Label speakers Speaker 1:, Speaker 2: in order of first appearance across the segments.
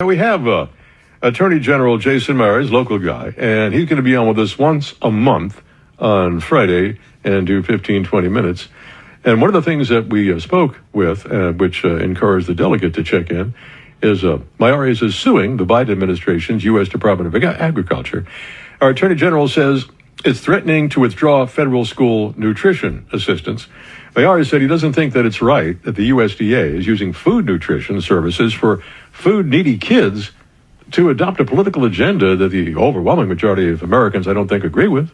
Speaker 1: We have Attorney General Jason Myers, local guy, and he's going to be on with us once a month on Friday and do 15, 20 minutes. And one of the things that we spoke with, which encouraged the delegate to check in, is Myers is suing the Biden administration's U.S. Department of Agriculture. Our Attorney General says it's threatening to withdraw federal school nutrition assistance. Myers said he doesn't think that it's right that the USDA is using food nutrition services for food-needy kids to adopt a political agenda that the overwhelming majority of Americans, I don't think, agree with.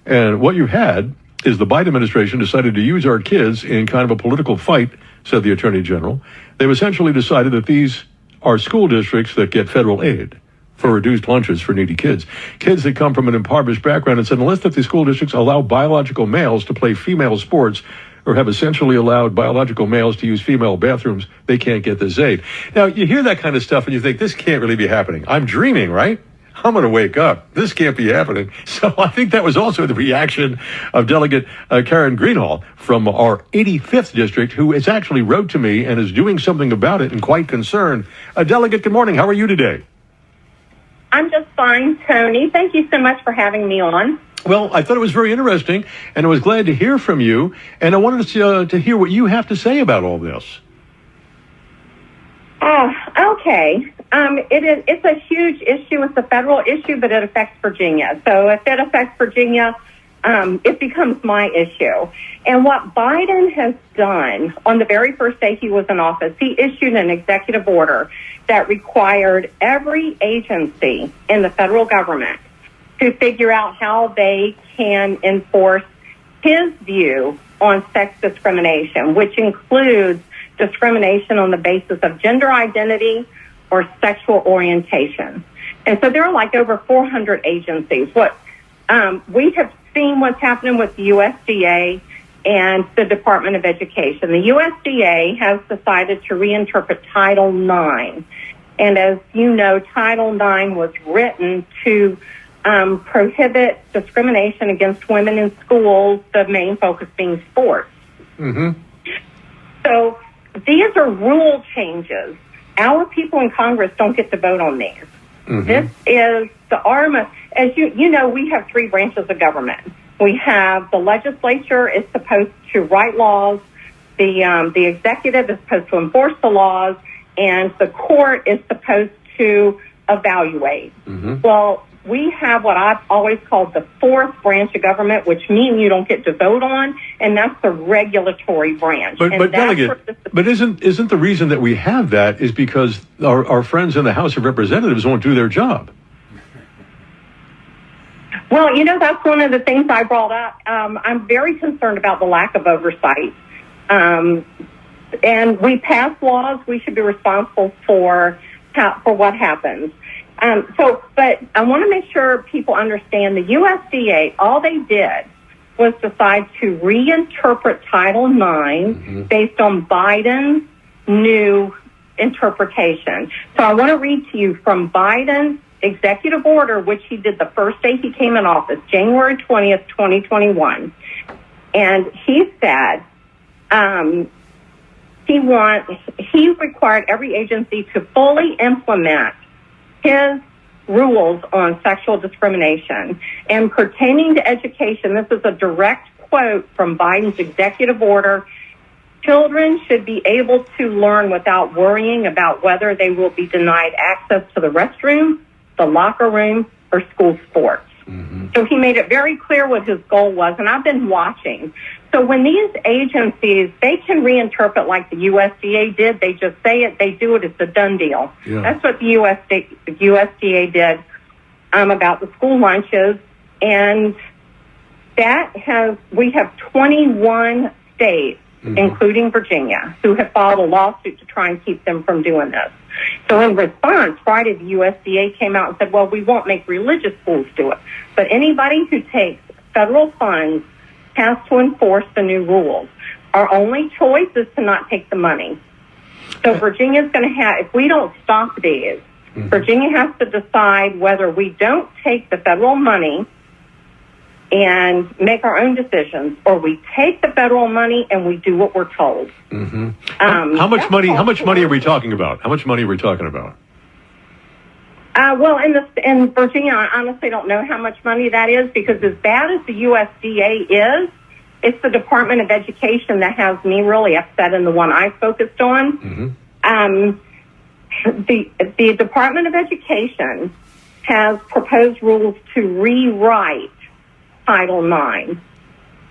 Speaker 1: And what you had is the Biden administration decided to use our kids in kind of a political fight, said the Attorney General. They've essentially decided that these are school districts that get federal aid for reduced lunches for needy kids. Kids that come from an impoverished background, and said unless that the school districts allow biological males to play female sports or have essentially allowed biological males to use female bathrooms, they can't get this aid. Now, you hear that kind of stuff and you think, this can't really be happening. I'm dreaming, right? I'm going to wake up. This can't be happening. So I think that was also the reaction of Delegate Karen Greenhalgh from our 85th district, who has actually wrote to me and is doing something about it and quite concerned. Delegate, good morning. How are you today?
Speaker 2: I'm just fine, Tony. Thank you so much for having me on.
Speaker 1: Well, I thought it was very interesting, and I was glad to hear from you, and I wanted to hear what you have to say about all this.
Speaker 2: Okay. It's a huge issue. It's a federal issue, but it affects Virginia. So if it affects Virginia, it becomes my issue. And what Biden has done on the very first day he was in office, he issued an executive order that required every agency in the federal government to figure out how they can enforce his view on sex discrimination, which includes discrimination on the basis of gender identity or sexual orientation. And so there are like over 400 agencies. We have seen what's happening with the USDA and the Department of Education. The USDA has decided to reinterpret Title IX. And as you know, Title IX was written to prohibit discrimination against women in schools, the main focus being sports. Mm-hmm. So these are rule changes. Our people in Congress don't get to vote on these. Mm-hmm. This is the arm of, as you know, we have three branches of government. We have the legislature is supposed to write laws, the executive is supposed to enforce the laws, and the court is supposed to evaluate. Mm-hmm. Well, we have what I've always called the fourth branch of government, which means you don't get to vote on, and that's the regulatory branch.
Speaker 1: But Delegate, but isn't the reason that we have that is because our friends in the House of Representatives won't do their job?
Speaker 2: Well, that's one of the things I brought up. I'm very concerned about the lack of oversight. And we pass laws. We should be responsible for what happens. But I want to make sure people understand the USDA, all they did was decide to reinterpret Title IX mm-hmm. based on Biden's new interpretation. So I want to read to you from Biden's executive order, which he did the first day he came in office, January 20th, 2021. And he said he required every agency to fully implement his rules on sexual discrimination. And pertaining to education, this is a direct quote from Biden's executive order. Children should be able to learn without worrying about whether they will be denied access to the restroom, the locker room, or school sports. Mm-hmm. So he made it very clear what his goal was, and I've been watching. So when these agencies, they can reinterpret like the USDA did. They just say it, they do it, it's a done deal. Yeah. That's what the USDA did about the school lunches. And we have 21 states, mm-hmm. including Virginia, who have filed a lawsuit to try and keep them from doing this. So in response, Friday, the USDA came out and said, well, we won't make religious schools do it. But anybody who takes federal funds has to enforce the new rules. Our only choice is to not take the money. So Virginia's going to have, if we don't stop these, mm-hmm. Virginia has to decide whether we don't take the federal money and make our own decisions, or we take the federal money and we do what we're told.
Speaker 1: Mm-hmm. How much money are we talking about? How much money are we talking about?
Speaker 2: Well, in Virginia, I honestly don't know how much money that is, because as bad as the USDA is, it's the Department of Education that has me really upset, and the one I focused on. The Department of Education has proposed rules to rewrite Title IX,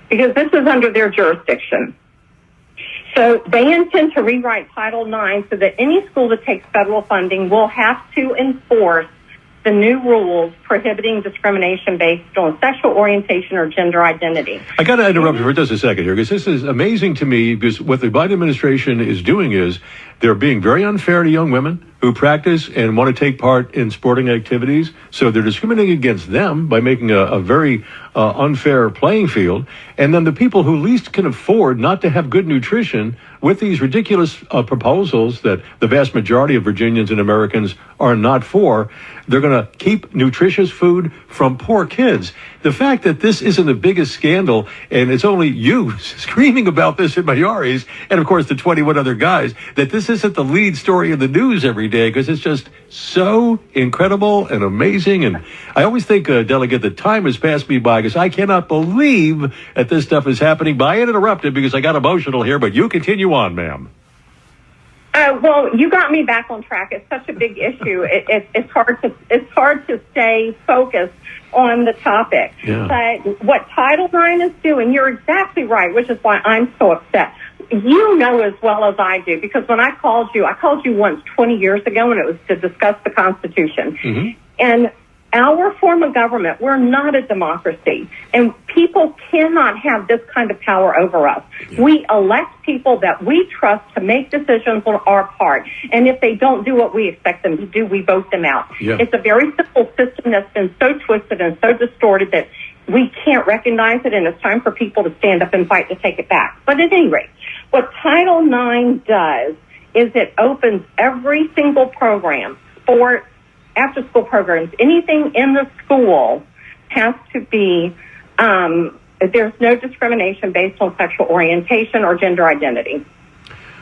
Speaker 2: because this is under their jurisdiction. So they intend to rewrite Title IX so that any school that takes federal funding will have to enforce the new rules prohibiting discrimination based on sexual orientation or gender identity.
Speaker 1: I got to interrupt you for just a second here, because this is amazing to me, because what the Biden administration is doing is they're being very unfair to young women who practice and want to take part in sporting activities. So they're discriminating against them by making a very unfair playing field. And then the people who least can afford not to have good nutrition, with these ridiculous proposals that the vast majority of Virginians and Americans are not for, they're going to keep nutritious food from poor kids. The fact that this isn't the biggest scandal, and it's only you screaming about this in Mayaris, and of course the 21 other guys, that this isn't the lead story in the news every day, because it's just so incredible and amazing. And I always think, Delegate, the time has passed me by, because I cannot believe that this stuff is happening. But I interrupted because I got emotional here, but you continue on, ma'am.
Speaker 2: Well, you got me back on track. It's such a big issue. It's hard to stay focused on the topic.
Speaker 1: Yeah.
Speaker 2: But what Title IX is doing, you're exactly right, which is why I'm so upset. You know as well as I do, because when I called you once 20 years ago, and it was to discuss the Constitution. And our form of government, we're not a democracy, and people cannot have this kind of power over us. We elect people that we trust to make decisions on our part, and if they don't do what we expect them to do, we vote them out. It's a very simple system that's been so twisted and so distorted that we can't recognize it, and it's time for people to stand up and fight to take it back. But at any rate, what Title IX does is it opens every single program, sport, after-school programs, anything in the school has to be, there's no discrimination based on sexual orientation or gender identity.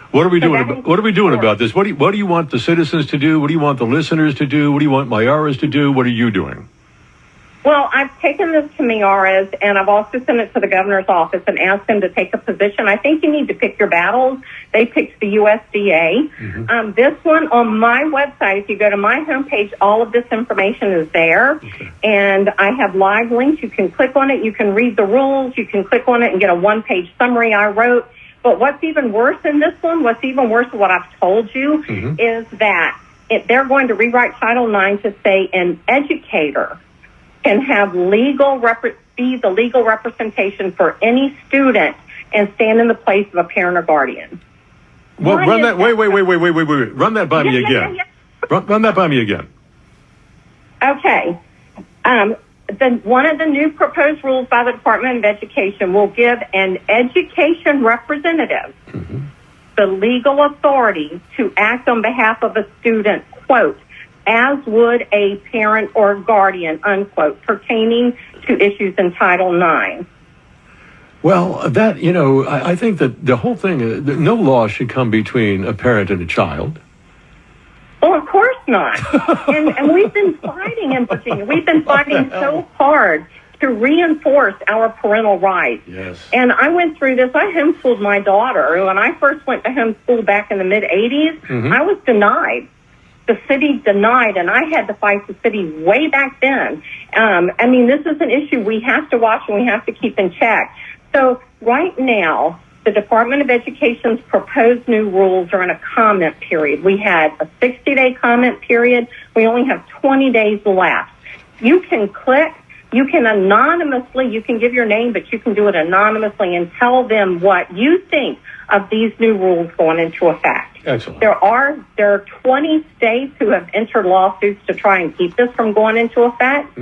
Speaker 1: What are we doing about this? What do you want the citizens to do? What do you want the listeners to do? What do you want Mayaras to do? What are you doing?
Speaker 2: Well, I've taken this to Mayaras, and I've also sent it to the governor's office and asked them to take a position. I think you need to pick your battles. They picked the USDA. This one on my website, if you go to my homepage, all of this information is there. And I have live links. You can click on it. You can read the rules. You can click on it and get a one-page summary I wrote. But what's even worse in this one, what's even worse than what I've told you, is that they're going to rewrite Title IX to say an educator can have be the legal representation for any student and stand in the place of a parent or guardian.
Speaker 1: Well, wait. Run that by me again. Run that by me again.
Speaker 2: Okay. One of the new proposed rules by the Department of Education will give an education representative the legal authority to act on behalf of a student, quote, as would a parent or guardian, unquote, pertaining to issues in Title IX.
Speaker 1: Well, I think that the whole thing, no law should come between a parent and a child.
Speaker 2: Well, of course not. and we've been fighting in Virginia. We've been fighting so hard to reinforce our parental rights.
Speaker 1: Yes.
Speaker 2: And I went through this. I homeschooled my daughter. When I first went to homeschool back in the mid-'80s, I was denied. The city denied, and I had to fight the city way back then. This is an issue we have to watch and we have to keep in check. So right now, the Department of Education's proposed new rules are in a comment period. We had a 60-day comment period. We only have 20 days left. You can click. You can anonymously, you can give your name, but you can do it anonymously and tell them what you think of these new rules going into effect.
Speaker 1: Excellent.
Speaker 2: There are 20 states who have entered lawsuits to try and keep this from going into effect.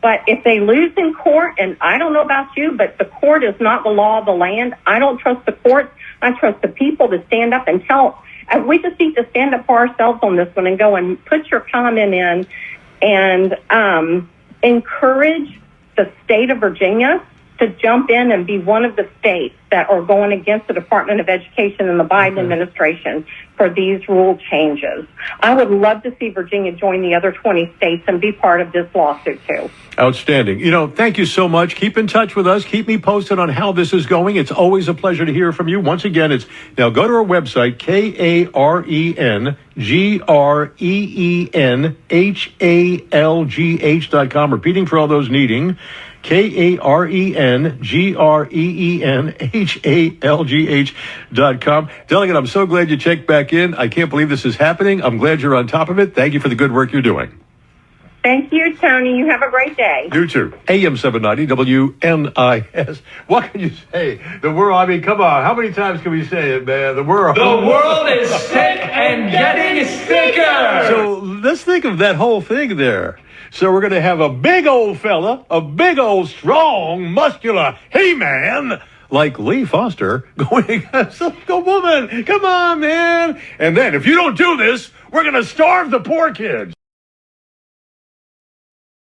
Speaker 2: But if they lose in court, and I don't know about you, but the court is not the law of the land. I don't trust the courts. I trust the people to stand up and tell. We just need to stand up for ourselves on this one and go and put your comment in and encourage the state of Virginia to jump in and be one of the states that are going against the Department of Education and the Biden administration for these rule changes. I would love to see Virginia join the other 20 states and be part of this lawsuit too.
Speaker 1: Outstanding. Thank you so much. Keep in touch with us. Keep me posted on how this is going. It's always a pleasure to hear from you. Once again, now go to our website, KarenGreenhalgh.com. Repeating for all those needing, KarenGreenhalgh.com. Delegate, I'm so glad you checked back in. I can't believe this is happening. I'm glad you're on top of it. Thank you for the good work you're doing.
Speaker 2: Thank you, Tony. You have a great day.
Speaker 1: You too. AM 790 WNIS. What can you say? The world, come on. How many times can we say it, man? The world
Speaker 3: is sick and getting sicker.
Speaker 1: So let's think of that whole thing there. So we're going to have a big old fella, a big old strong, muscular he-man like Lee Foster going, go woman, come on, man. And then if you don't do this, we're going to starve the poor kids.